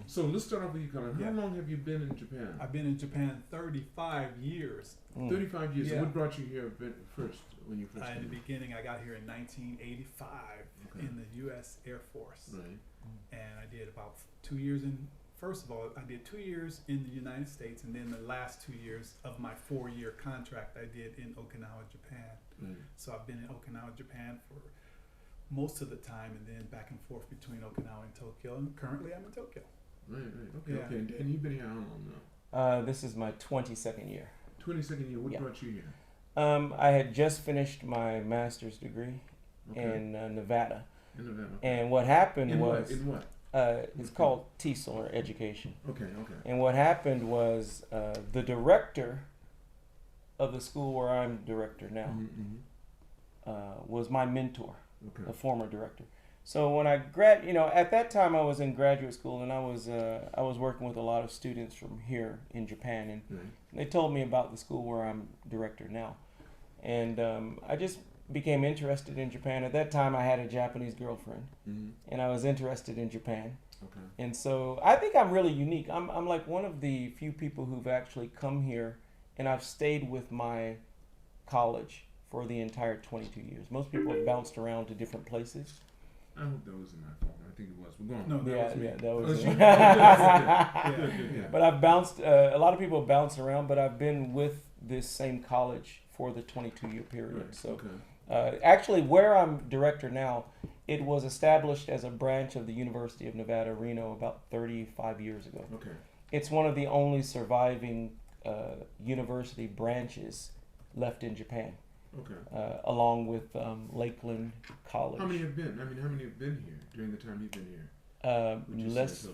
So let's start off with you, Cullen. How long have you been in Japan? I've been in Japan 35 years. 35 years. So what brought you here first when you first came? In the beginning, I got here in 1985 in the U.S. Air Force. Right. And I did about 2 years first of all, I did 2 years in the United States, and then the last 2 years of my 4-year contract I did in Okinawa, Japan. Right. So I've been in Okinawa, Japan for most of the time, and then back and forth between Okinawa and Tokyo. And currently I'm in Tokyo. Right. Okay. And you've been here how long now? This is my 22nd year. 22nd year. What brought you here? I had just finished my master's degree in Nevada. In Nevada. And what happened In was... In what? It's called TESOL, or Education. Okay. And what happened was the director of the school where I'm director now was my mentor, the former director. So when I at that time I was in graduate school, and I was working with a lot of students from here in Japan, and they told me about the school where I'm director now, and I just became interested in Japan. At that time I had a Japanese girlfriend, and I was interested in Japan. And so I think I'm really unique. I'm like one of the few people who've actually come here, and I've stayed with my college for the entire 22 years. Most people have bounced around to different places. I hope that wasn't my fault. I think it was. We're going. No, that was me. That was But I've bounced. A lot of people have bounced around, but I've been with this same college for the 22-year period. Right. So, actually, where I'm director now, it was established as a branch of the University of Nevada, Reno, about 35 years ago. Okay. It's one of the only surviving university branches left in Japan. Okay. Along with Lakeland College. How many have been? How many have been here during the time you've been here? Less.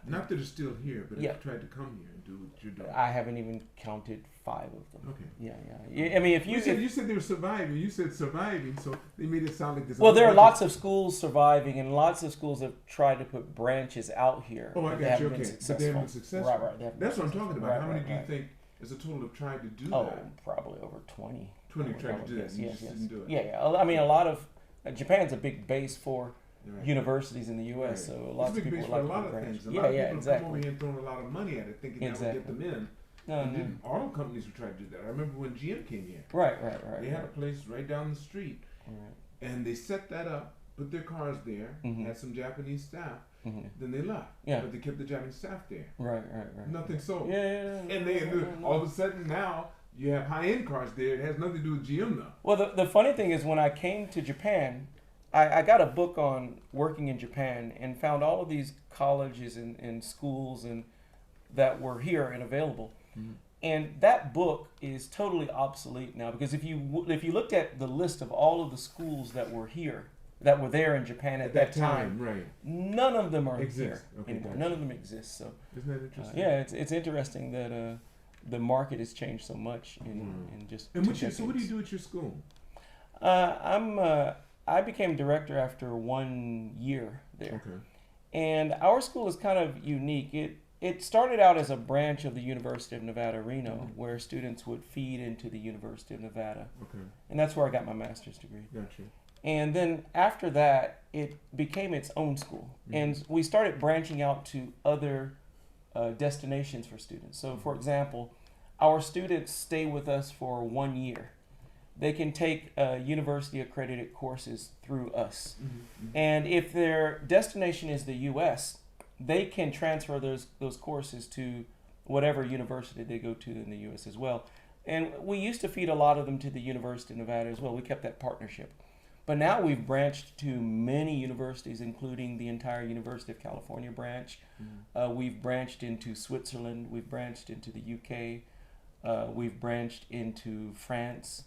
Not that it's still here, but have tried to come here and do what you're doing. I haven't even counted 5 of them. Okay. Yeah. I mean, if you said they were surviving. You said surviving, so they made it sound like this. Well, there are lots of schools surviving, and lots of schools have tried to put branches out here. Oh, I got you. Okay, but they haven't been successful. Right. That's what I'm talking about. How many do you think is a total of tried to do that? Oh, probably over 20. 20 tried to do that. You just didn't do it. Yeah. I mean, a lot of Japan's a big base for universities in the U.S., so lots of people are like a lot of things. A lot of people come over here and throwing a lot of money at it, thinking that would get them in. And auto companies would try to do that. I remember when GM came here. Right. They had a place right down the street, and they set that up, put their cars there, had some Japanese staff. Then they left. But they kept the Japanese staff there. Right. Nothing sold. Yeah. And all of a sudden now you have high-end cars there. It has nothing to do with GM though. Well, the funny thing is when I came to Japan, I got a book on working in Japan and found all of these colleges and schools and that were here and available. And that book is totally obsolete now, because if you looked at the list of all of the schools that were here, that were there in Japan at that time, none of them are here anymore. None of them exist. So isn't that interesting? It's interesting that the market has changed so much in just. And so what do you do at your school? I became director after 1 year there. Okay. And our school is kind of unique. It started out as a branch of the University of Nevada, Reno, where students would feed into the University of Nevada. Okay. And that's where I got my master's degree. Gotcha. And then after that, it became its own school. And we started branching out to other destinations for students. So, for example, our students stay with us for 1 year. They can take university accredited courses through us. And if their destination is the U.S., they can transfer those courses to whatever university they go to in the U.S. as well. And we used to feed a lot of them to the University of Nevada as well. We kept that partnership. But now we've branched to many universities, including the entire University of California branch. We've branched into Switzerland. We've branched into the UK. We've branched into France.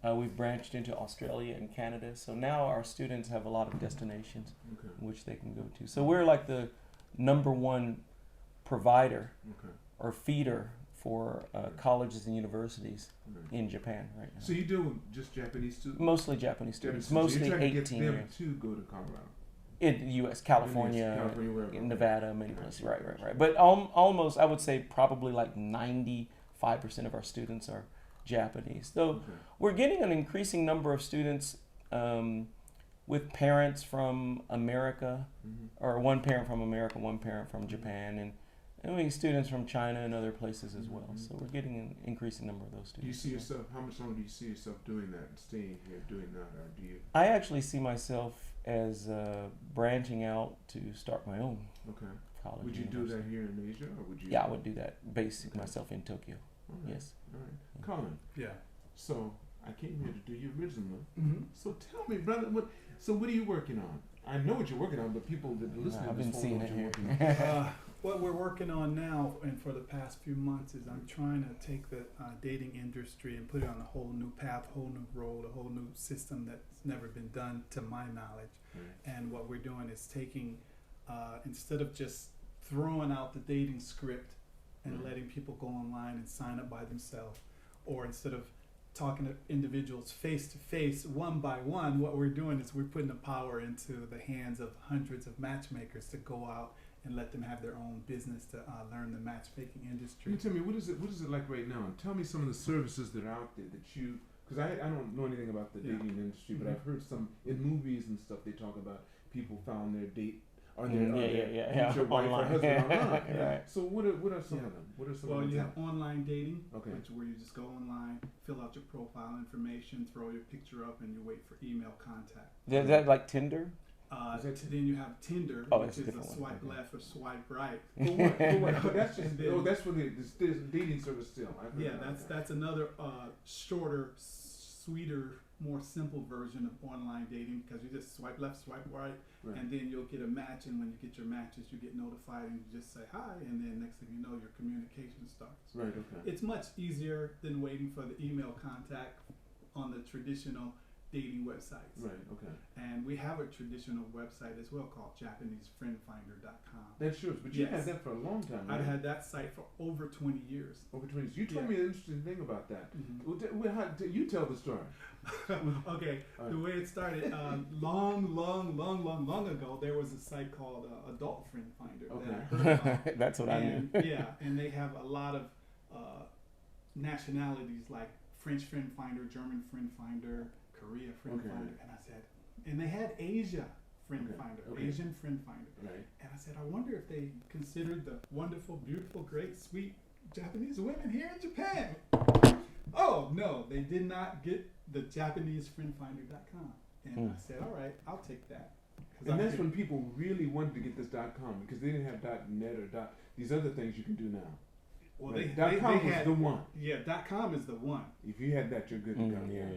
We've branched into Australia and Canada. So now our students have a lot of destinations which they can go to. So we're like the #1 provider or feeder for colleges and universities in Japan right now. So you deal with just Japanese students? Mostly Japanese students. So mostly you're trying 18 to get them years. to go to Colorado? In the U.S., California, wherever. Nevada, many places. Right. But almost, I would say probably like 95% of our students are Japanese. Though we're getting an increasing number of students with parents from America, or one parent from America, one parent from Japan, and we students from China and other places as well. So we're getting an increasing number of those students. Do you see yourself, how much longer do you see yourself doing that, staying here doing that, or do you? I actually see myself as branching out to start my own college. Would you do that here in Asia, or would you? Yeah, I would do that, base myself in Tokyo. All right. Yes. All right. Cullen. Yeah. So I came here to do your original. So tell me, brother, what are you working on? I know what you're working on, but people that are listening I've to been this seeing won't know it what you're working on. What we're working on now, and for the past few months, is I'm trying to take the dating industry and put it on a whole new path, whole new road, a whole new system that's never been done to my knowledge. And what we're doing is taking, instead of just throwing out the dating script and letting people go online and sign up by themselves, or instead of talking to individuals face to face, one by one, what we're doing is we're putting the power into the hands of hundreds of matchmakers to go out and let them have their own business to learn the matchmaking industry. Can you tell me, what is it like right now? And tell me some of the services that are out there that you, because I don't know anything about the dating industry, but I've heard some, in movies and stuff, they talk about people found their date or their future wife or husband online. Right. So what are some of them? What are some of them? Well, you have online dating, which where you just go online, fill out your profile information, throw your picture up, and you wait for email contact. Is that like Tinder? Then you have Tinder, which is a swipe left or swipe right. That's just, that's for the dating service still. That's another shorter, sweeter, more simple version of online dating, because you just swipe left, swipe right, and then you'll get a match, and when you get your matches, you get notified, and you just say hi, and then next thing you know, your communication starts. Right, okay. It's much easier than waiting for the email contact on the traditional dating websites. Right, okay. And we have a traditional website as well called JapaneseFriendFinder.com. That's yours, but you had that for a long time, right? I've had that site for over 20 years. Over 20 years. You told me an interesting thing about that. You tell the story. Okay, the way it started, long ago, there was a site called Adult Friend Finder. Okay. That I heard about. That's what I knew. Yeah, and they have a lot of nationalities like French Friend Finder, German Friend Finder, Korea Friend Finder, and I said, and they had Asia Friend Finder, Asian Friend Finder, and I said, I wonder if they considered the wonderful, beautiful, great, sweet Japanese women here in Japan. Oh no, they did not get the JapaneseFriendFinder.com, and I said, all right, I'll take that. And that's when people really wanted to get this .com, because they didn't have .net or these other things you can do now. Well, .com was the one. Yeah, .com is the one. If you had that, you're good to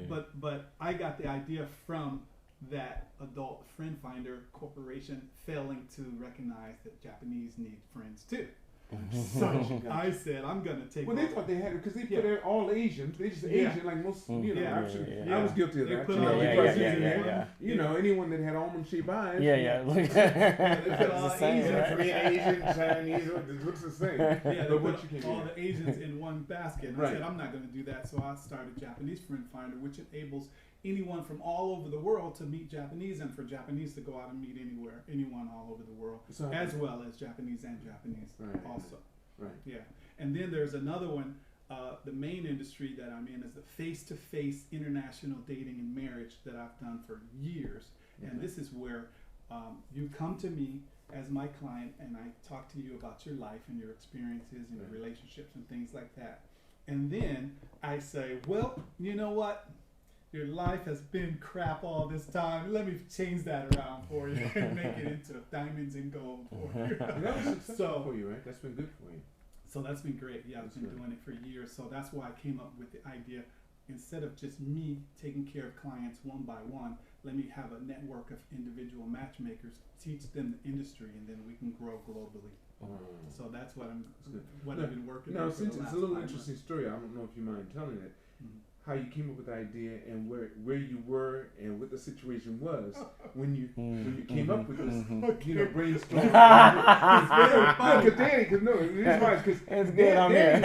go. But I got the idea from that Adult Friend Finder corporation failing to recognize that Japanese need friends too. So I said, I'm gonna take. Well, they thought they had it because they put all Asians. They just Asian like most. You know, actually, I was guilty of that. You know, anyone that had almond-shaped eyes. They put all Asian, Korean, Asian, Chinese. It looks the same. Yeah, they put all the Asians in one basket. And I said, I'm not gonna do that. So I started Japanese Friend Finder, which enables anyone from all over the world to meet Japanese, and for Japanese to go out and meet anyone all over the world, as well as Japanese and Japanese also. Right. Yeah. And then there's another one. The main industry that I'm in is the face-to-face international dating and marriage that I've done for years. And this is where you come to me as my client, and I talk to you about your life and your experiences and your relationships and things like that. And then I say, well, you know what? Your life has been crap all this time. Let me change that around for you and make it into diamonds and gold for you. That was successful for you, right? That's been good for you. So that's been great. Yeah, I've been doing it for years. So that's why I came up with the idea, instead of just me taking care of clients one by one, let me have a network of individual matchmakers, teach them the industry, and then we can grow globally. So that's what I've been working on. Now, since it's a little interesting story, I don't know if you mind telling it. How you came up with the idea and where you were and what the situation was when you came up with this, brainstorm. It's very fun because no, the reason why is because it's good. I'm here.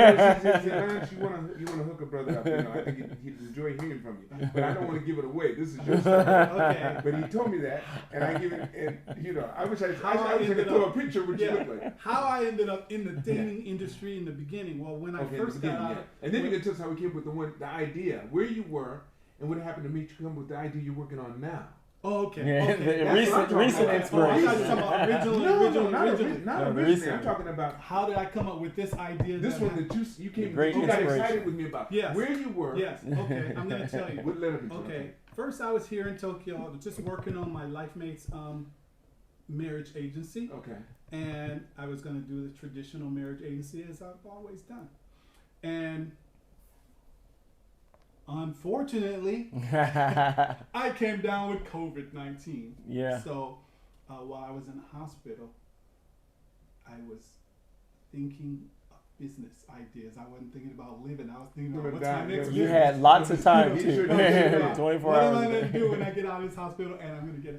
You want to hook a brother up. You know, I think he'd enjoy hearing from you, but I don't want to give it away. This is your story. Okay. But he told me that, and I give it, and you know, I wish I could throw a picture of what you look like. How I ended up in the dating industry in the beginning. Well, when I first got out, and then you can tell us how we came up with the idea. Where you were and what happened to make you come up with the idea you're working on now. Oh, okay. Yeah, Okay. the That's what I'm recent talking about. inspiration. I thought you were talking about originally. Not No, originally. recent. I'm talking about How did I come up with this idea? this one that you came. Great You got inspiration. excited with me about Yes. where you were. Yes. Okay. I'm gonna tell you. What led up into Okay. it? First, I was here in Tokyo, just working on my life mate's marriage agency, Okay. and I was gonna do the traditional marriage agency as I've always done, and unfortunately, I came down with COVID-19. Yeah. So while I was in the hospital, I was thinking of business ideas. I wasn't thinking about living. I was thinking about what's my next You business. had lots of time You too. sure did. 24 What hours. am I a going to day. do when I get out of this hospital? And I'm going to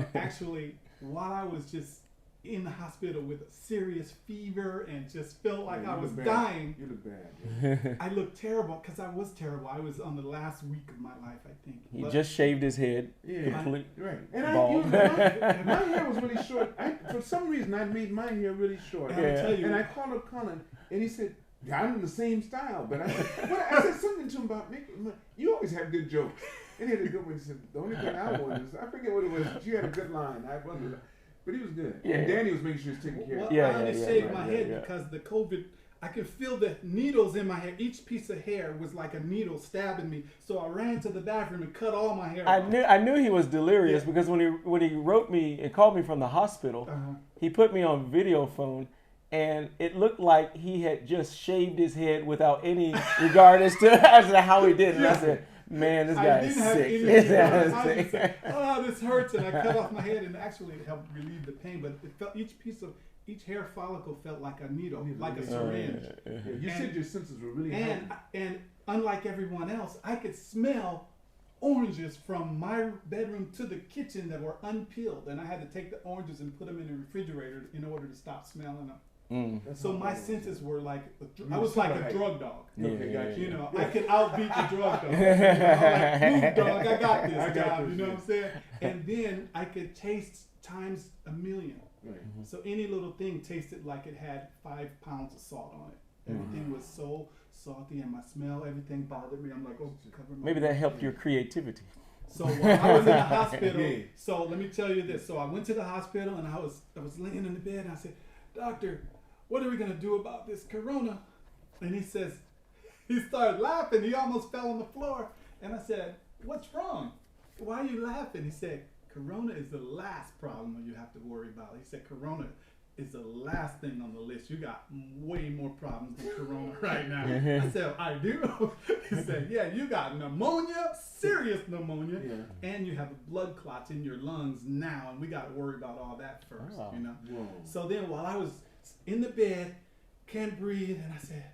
get actually, while I was just in the hospital with a serious fever and just felt like Yeah, I you was look bad. dying, You look bad. Yeah. I looked terrible because I was terrible. I was on the last week of my life, I think. He But just shaved his head. Yeah. Complete. Right. And Bald. my hair was really short. For some reason, I made my hair really short. And I'll Yeah. tell you, And I called up Cullen, and he said, "Yeah, I'm in the same style." But I said something to him about, you always have good jokes. And he had a good one. He said, "The only thing I want is," I forget what it was, but you had a good line. I wondered. But he was good. Yeah. And Danny was making sure he was taking care well, of Yeah, I only yeah, shaved right, my yeah, head yeah. because the COVID, I could feel the needles in my hair. Each piece of hair was like a needle stabbing me. So I ran to the bathroom and cut all my hair off. I knew he was delirious Yeah. because when he wrote me and called me from the hospital, Uh-huh. he put me on video phone, and it looked like he had just shaved his head without any regard as to how he did it. And I said, "Man, this I guy didn't is have sick." any This guy I is just sick. said, "Oh, this hurts," and I cut off my head, and actually it helped relieve the pain. But it felt each hair follicle felt like a needle, like a syringe. Yeah, you said your senses were really And heightened. unlike everyone else, I could smell oranges from my bedroom to the kitchen that were unpeeled, and I had to take the oranges and put them in the refrigerator in order to stop smelling them. That's So how my it was. senses were like You I were was like a super drug dog. Okay, Yeah, gotcha. You know, I could outbeat the drug dog. I'm like, "Move, dog, I got this I got job." this, You know yeah. what I'm saying? And then I could taste times a million. Right. So any little thing tasted like it had 5 pounds of salt on it. Everything was so salty, and my smell, everything bothered me. I'm like, "Oh, cover my Maybe that helped your creativity. So while I was in the hospital, Yeah. so let me tell you this. So I went to the hospital, and I was laying in the bed, and I said, "Doctor, what are we gonna do about this corona?" And he started laughing. He almost fell on the floor. And I said, "What's wrong? Why are you laughing?" He said, "Corona is the last problem you have to worry about." He said, "Corona is the last thing on the list. You got way more problems than corona right now." I said, "I do?" He said, "Yeah, you got pneumonia, serious pneumonia, Yeah. and you have blood clots in your lungs now, and we got to worry about all that first, Wow. you know." Whoa. So then while I was in the bed, can't breathe, and I said,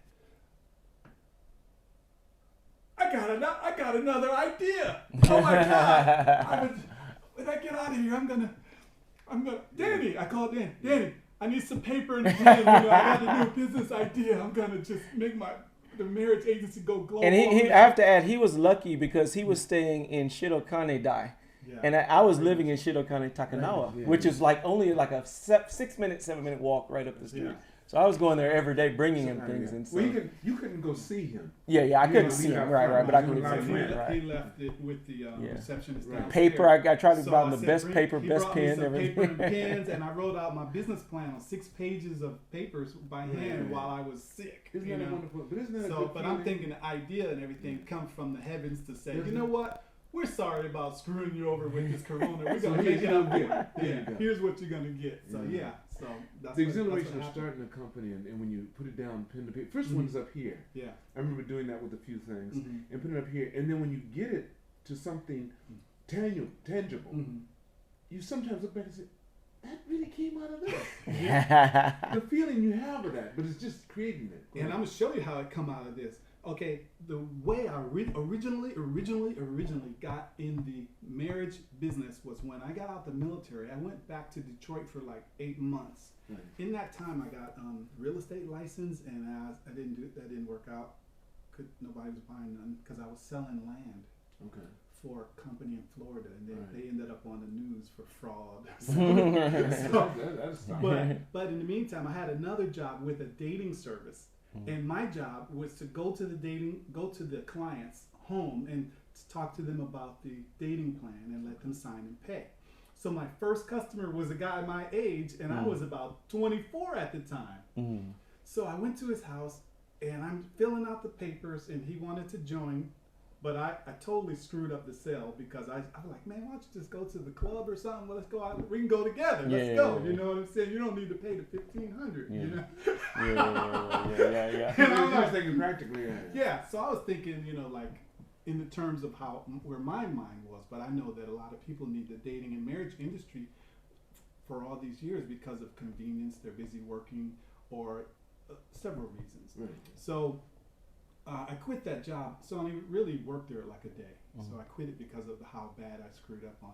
I got another idea. Oh my God. When I get out of here, I'm gonna, Danny, I called Danny. Danny, I need some paper and a pen. You know, I got a new business idea. I'm gonna just make the marriage agency go global. And I have to add, he was lucky because he was staying in Shirokane-dai. Yeah. And I was living in Shirokane Takanawa, Yeah. which is like only like a 7-minute walk right up the street. Yeah. So I was going there every day, bringing him Sometimes, things. yeah. And so, Well, you couldn't go see him. I You couldn't know, see leave him, out right, front. but I You could know, see like, he, him, he right. left it with the Yeah. receptionist Right. downstairs. Paper, I tried to So buy I him the said, best "Bring-" paper, he best brought me pen, some everything. paper and pens, and I wrote out my business plan on 6 pages of papers by hand while I was sick. Isn't you that know? wonderful? But isn't that a So, good but I'm feeling? thinking the idea and everything come from the heavens to say, Mhm. "You know what? We're sorry about screwing you over with this corona. We're So gonna here's make it your up. gift. There you go. Here's what you're gonna get." So Yeah. yeah, so that's The what exhilaration of happened. starting a company and when you put it down, pen to paper. First Mhm. one's up here. Yeah. I remember doing that with a few things Mhm. and putting it up here. And then when you get it to something tangible, Mhm. you sometimes look back and say, "That really came out of this." Yeah. The feeling you have with that, but it's just creating it. And I'm gonna show you how it come out of this. Okay, the way I originally got in the marriage business was when I got out the military. I went back to Detroit for like 8 months. Right. In that time, I got real estate license, and that didn't work out. Nobody was buying none because I was selling land Okay. for a company in Florida, and Right. they ended up on the news for fraud. That's But in the meantime, I had another job with a dating service. And my job was to go to the client's home and talk to them about the dating plan and let them sign and pay. So my first customer was a guy my age, and I was about 24 at the time. So I went to his house, and I'm filling out the papers, and he wanted to join, but I totally screwed up the sale because I was like, man, why don't you just go to the club or something? Well, let's go out. We can go together. Let's go. You know what I'm saying? You don't need to pay the $1,500. You know? Yeah. And I'm I was like, thinking practically. yeah. So I was thinking, like in the terms of where my mind was, but I know that a lot of people need the dating and marriage industry for all these years because of convenience. They're busy working or several reasons. Right. So I quit that job. So I really worked there like a day. So I quit it because of how bad I screwed up on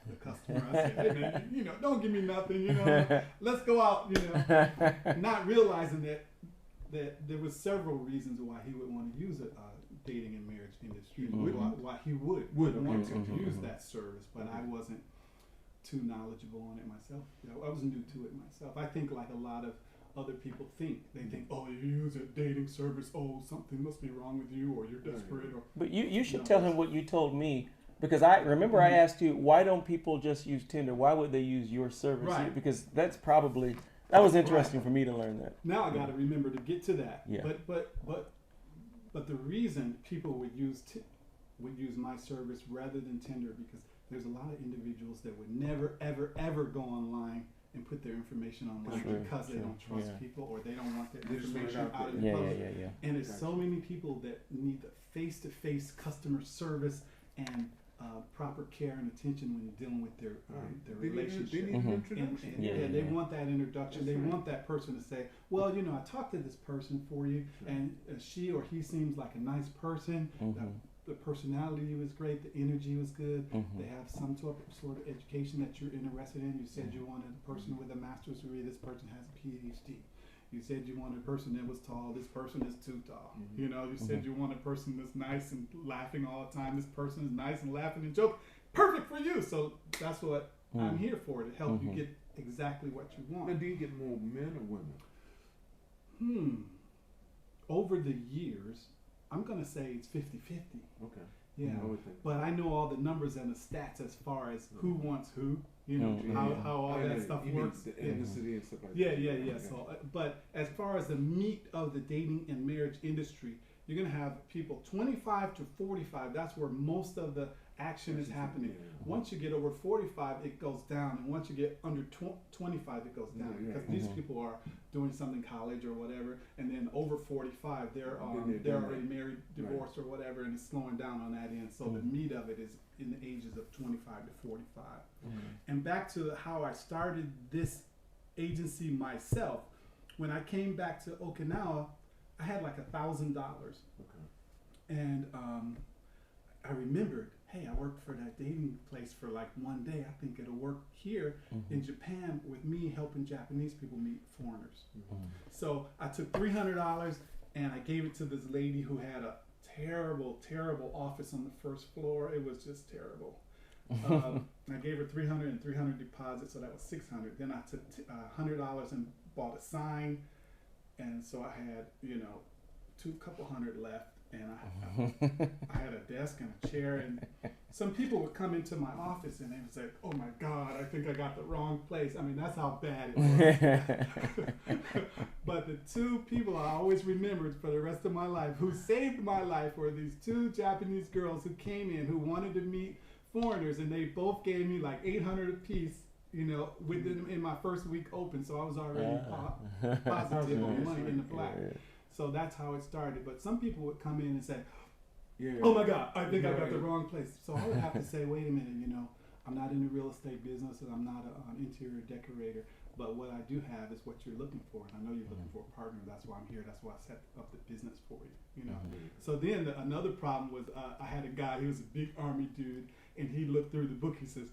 the customer. I said, hey man, don't give me nothing, let's go out, not realizing that there was several reasons why he would want to use a dating and marriage industry, why he would want to use that service, but I wasn't too knowledgeable on it myself. I was new to it myself. I think like a lot of other people think. They think, oh, you use a dating service, oh, something must be wrong with you, or you're desperate. Or But you should tell him what you told me, because I remember I asked you, why don't people just use Tinder? Why would they use your service? Right. Because that was interesting for me to learn that. Now I got to remember to get to that. Yeah. But the reason people would use my service rather than Tinder, because there's a lot of individuals that would never, ever, ever go online and put their information online because they don't trust people, or they don't want their information out in the public. And there's so many people that need the face-to-face customer service and proper care and attention when you're dealing with their relationship. They need an introduction. They want that introduction. They want that person to say, well, I talked to this person for you, and she or he seems like a nice person. The personality was great. The energy was good. They have some sort of education that you're interested in. You said you wanted a person with a master's degree. This person has a PhD. You said you wanted a person that was tall. This person is too tall. You said you want a person that's nice and laughing all the time. This person is nice and laughing and joking. Perfect for you. So that's what I'm here for, to help you get exactly what you want. Now, do you get more men or women? Over the years, I'm going to say it's 50-50. Okay. Yeah. But I know all the numbers and the stats as far as who wants who, how all that stuff works. The ethnicity and stuff like that. Okay. Yeah. So, but as far as the meat of the dating and marriage industry, you're going to have people 25 to 45. That's where most of the action is happening. Once you get over 45, it goes down, and once you get under 25, it goes down, because these people are doing something college or whatever, and then over 45, they're already married, divorced, or whatever, and it's slowing down on that end. So the meat of it is in the ages of 25 to 45. And back to how I started this agency myself, when I came back to Okinawa, I had like $1,000, and I remembered, hey, I worked for that dating place for like one day. I think it'll work here in Japan with me helping Japanese people meet foreigners. So I took $300 and I gave it to this lady who had a terrible, terrible office on the first floor. It was just terrible. I gave her $300 and $300 deposit, so that was $600. Then I took $100 and bought a sign, and so I had couple hundred left. And I had a desk and a chair, and some people would come into my office and they would say, oh my God, I think I got the wrong place. I mean, that's how bad it was. But the two people I always remembered for the rest of my life who saved my life were these two Japanese girls who came in, who wanted to meet foreigners, and they both gave me like $800 apiece, within in my first week open. So I was already positive on money in the black. So that's how it started. But some people would come in and say, oh my God, I think I got the wrong place. So I would have to say, wait a minute, I'm not in the real estate business, and I'm not an interior decorator. But what I do have is what you're looking for. And I know you're looking for a partner. That's why I'm here. That's why I set up the business for you. So then another problem was I had a guy, he was a big army dude, and he looked through the book. He says,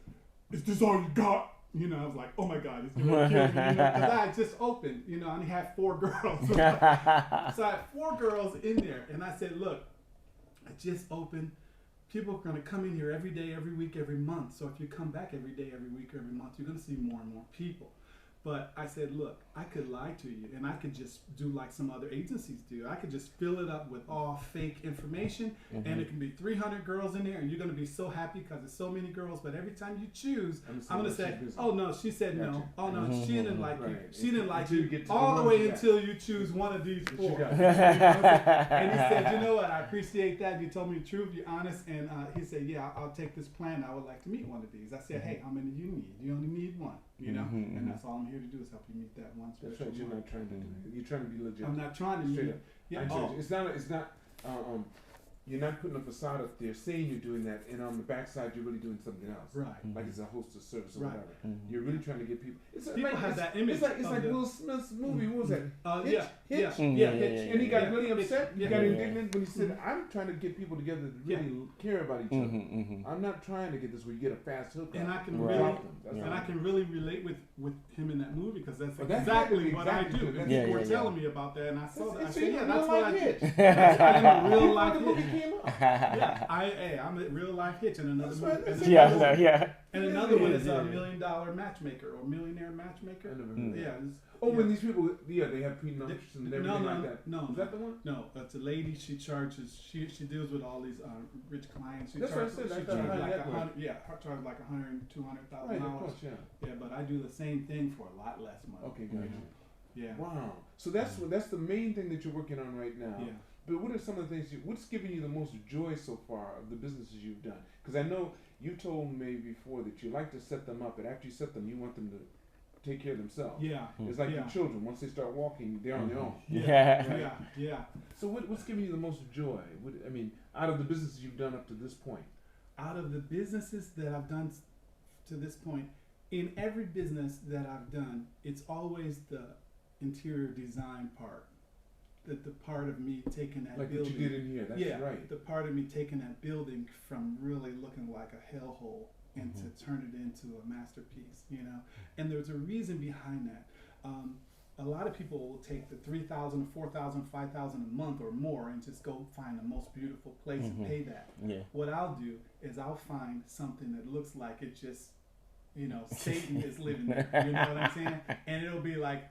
is this all you got? I was like, oh my God, he's going to kill me. Because I had just opened, I only had 4 girls. So I had 4 girls in there. And I said, look, I just opened. People are going to come in here every day, every week, every month. So if you come back every day, every week, every month, you're going to see more and more people. But I said, look, I could lie to you, and I could just do like some other agencies do. I could just fill it up with all fake information, and it can be 300 girls in there, and you're going to be so happy because there's so many girls. But every time you choose, I'm going to say, oh no, she said no. Oh no, she didn't like you. She didn't like you. All the way until you choose one of these 4. And he said, you know what? I appreciate that. You told me the truth. You're honest. And he said, yeah, I'll take this plan. I would like to meet one of these. I said, hey, how many do you need? You only need one. You know, and that's all I'm here to do is help you meet that one special. That's right. You're not trying to do that. You're trying to be legit. I'm not trying to Straight be. up. Yeah. It's not. You're not putting a facade up there saying you're doing that, and on the backside you're really doing something else. Right. Like it's a hostess service or Right. whatever. You're really trying to get people. People have that image. It's like Will Smith's movie. What was that? Hitch. Hitch. And he got really upset. He got Yeah. indignant when he said, "I'm trying to get people together that really care about each other. I'm not trying to get this where you get a fast hook." And I can Right. really, That's and all. I can really relate with him in that movie because that's But that's exactly what I exactly do. what- And Yeah, people were yeah, telling me about that, and I saw that. I It's said, a yeah, real that's what I life did. Hitch. I'm a real life The movie Hitch. came out. Yeah, I'm a real life Hitch, and another That's movie. right, that's and it. another- Yeah, yeah. And another one is Yeah. $1 million matchmaker or millionaire matchmaker. I never heard of Yeah. that. it's- Oh, yeah. when these people, they have prenuptials and everything like that. No, Is that the one? no. That's a lady. She charges. She deals with all these rich clients. She That's what I charges, said. I she thought I charges heard like that one. charges like $100,000-$200,000. Right, of course, yeah. Yeah, but I do the same thing for a lot less money. Okay, you gotcha. know? Yeah. Wow. So that's the main thing that you're working on right now. Yeah. But what are some of the things? What's giving you the most joy so far of the businesses you've done? Because I know you told me before that you like to set them up, but after you set them, you want them to take care of themselves. Yeah. It's like Yeah. your children. Once they start walking, they're on their own. Yeah. Yeah. So what's giving you the most joy? I mean, out of the businesses you've done up to this point. Out of the businesses that I've done to this point, in every business that I've done, it's always the interior design part. The part of me taking that Like building. what you did in here. That's right. The part of me taking that building from really looking like a hellhole and to turn it into a masterpiece, you know. And there's a reason behind that. A lot of people will take the $3,000, $4,000, $5,000 a month or more and just go find the most beautiful place and pay that. Yeah. What I'll do is I'll find something that looks like it just, you know, Satan is living there. You know what I'm saying? And it'll be like,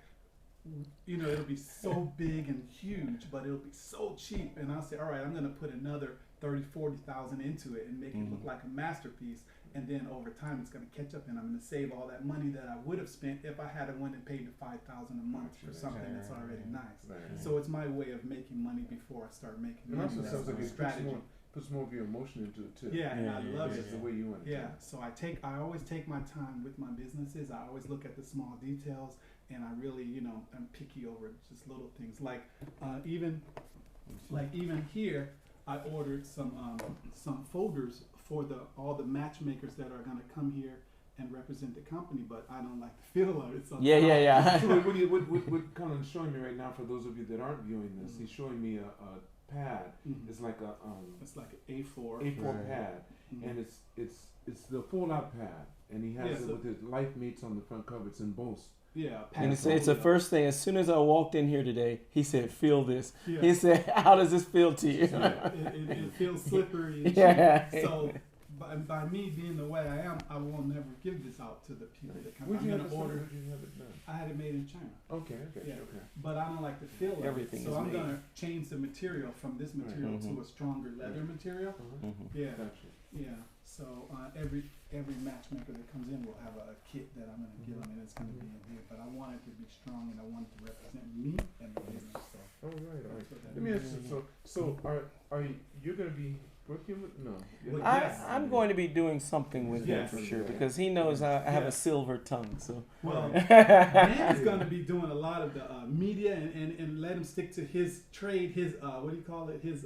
you know, it'll be so big and huge, but it'll be so cheap. And I'll say, all right, I'm going to put another 30, 40,000 into it and make it look like a masterpiece. And then over time, it's going to catch up, and I'm going to save all that money that I would have spent if I had went and paid the $5,000 a month for something that's already nice. Right. So it's my way of making money before I start making And money. also That's sounds like my it strategy. puts more of your emotion into it too. Yeah, and I love It's it. just the way you want it. Yeah, so I always take my time with my businesses. I always look at the small details, and I really, you know, I'm picky over just little things. Like even here, I ordered some folders for all the matchmakers that are gonna come here and represent the company, but I don't like the feel of it. So Yeah. So what Cullen's showing me right now, for those of you that aren't viewing this, he's showing me a pad. It's like it's like an A4. A4 pad, and it's the fold-out pad, and he has it with his life mates on the front cover. It's embossed. Yeah, And it's the first thing. As soon as I walked in here today, he said, "Feel this." Yeah. He said, "How does this feel to you?" It feels slippery. And Yeah. cheap. So by me being the way I am, I will never give this out to the people that come. Where'd you I'm have gonna it order. Where'd you have it done? I had it made in China. Okay. Yeah. But I don't like the feel of Everything it. So is I'm made. gonna change the material from this material to a stronger leather material. Yeah. Gotcha. Yeah. So every matchmaker that comes in will have a kit that I'm gonna give them, and it's gonna be in here. But I want it to be strong, and I want it to represent me and the business. So All right. that's what that Let me is. ask you. So are you gonna be working with no? Well, yes. I'm going to be doing something with him Yes. for sure because he knows I have Yeah. a silver tongue. So Well, Dan is going to be doing a lot of the media and let him stick to his trade, his what do you call it? His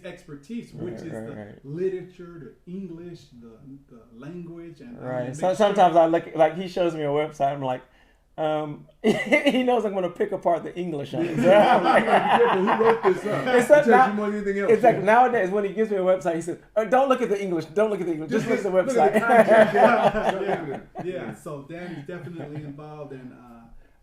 expertise, which is the literature, the English, the language, and right. So sometimes I look like he shows me a website. I'm like. He knows I'm going to pick apart the English on it. So I'm like, Who wrote this up? It's like It tells you more than anything else. it's like nowadays when he gives me a website, he says, "Don't look at the English. Don't look at the English. Just look at the website." Yeah. So Danny's definitely involved, and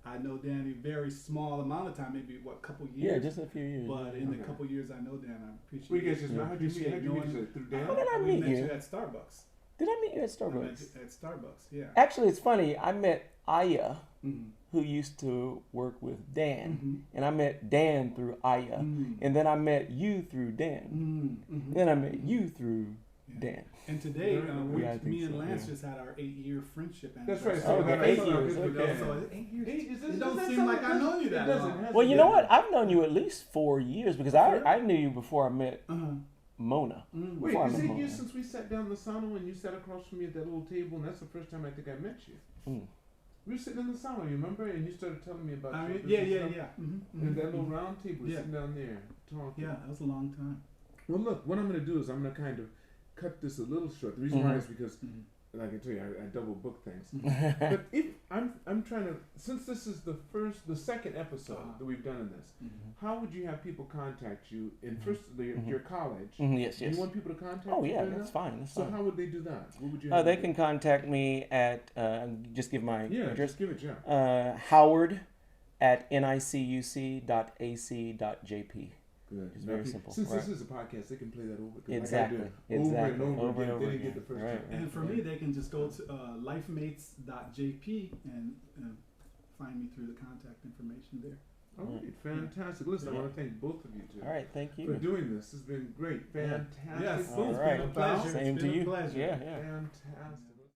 I know Danny very small amount of time, maybe couple years. Yeah, just a few years. But in the couple years I know Dan, I appreciate. Well, you guys just I how'd you meet? How'd you meet each other? Through Dan? How did I We meet met you? you at Starbucks. Did I meet you at I met Starbucks? you at Starbucks, yeah. Actually, it's funny. I met Aya, Mm-hmm. who used to work with Dan, Mm-hmm. and I met Dan through Aya, Mm-hmm. and then I met you through Dan, Mm-hmm. then I met you through Dan. And today, Yeah, I think me and so, Lance yeah. just had our 8-year friendship That's anniversary. right. So Okay, that's 8 not years, good. okay. So 8 years. It It don't seem like I've known you that long. Well, you know what? I've known you at least 4 years because I knew you before I met Uh-huh. Mona. Mm. Wait, Before I is met it Mona. years since we sat down in the sauna and you sat across from me at that little table, and that's the first time I think I met you. Mm. We were sitting in the sauna, you remember? And you started telling me about your Yeah. business stuff. Mm-hmm. And that little round table, Yeah. sitting down there talking. Yeah, that was a long time. Well, look, what I'm going to do is I'm going to kind of cut this a little short. The reason why Mhm. is because, like I tell you, I double book things. Mm-hmm. But if I'm trying to, since this is the second episode that we've done in this, how would you have people contact you? And first, your college. Yes, Do yes. you want people to contact Oh you? yeah, right that's now? fine. That's So fine. how would they do that? What would you? Have They them can do? contact me at just give my Yeah, address. just give it, yeah. Howard at nicuc.ac.jp. Good. It's Now, very pe- simple, Since right. this is a podcast, they can play that over. 'cause Exactly. Like I did, over and over, Over and again. over They didn't again. get the first Right, time. right. And for me, they can just go to lifemates.jp and find me through the contact information there. All right, fantastic. Listen, I want to thank both of you two All right, thank for you. doing this. It's been great. Fantastic. Yes, All it's right. been a pleasure. Same It's to been a you. pleasure. Yeah, yeah. Fantastic.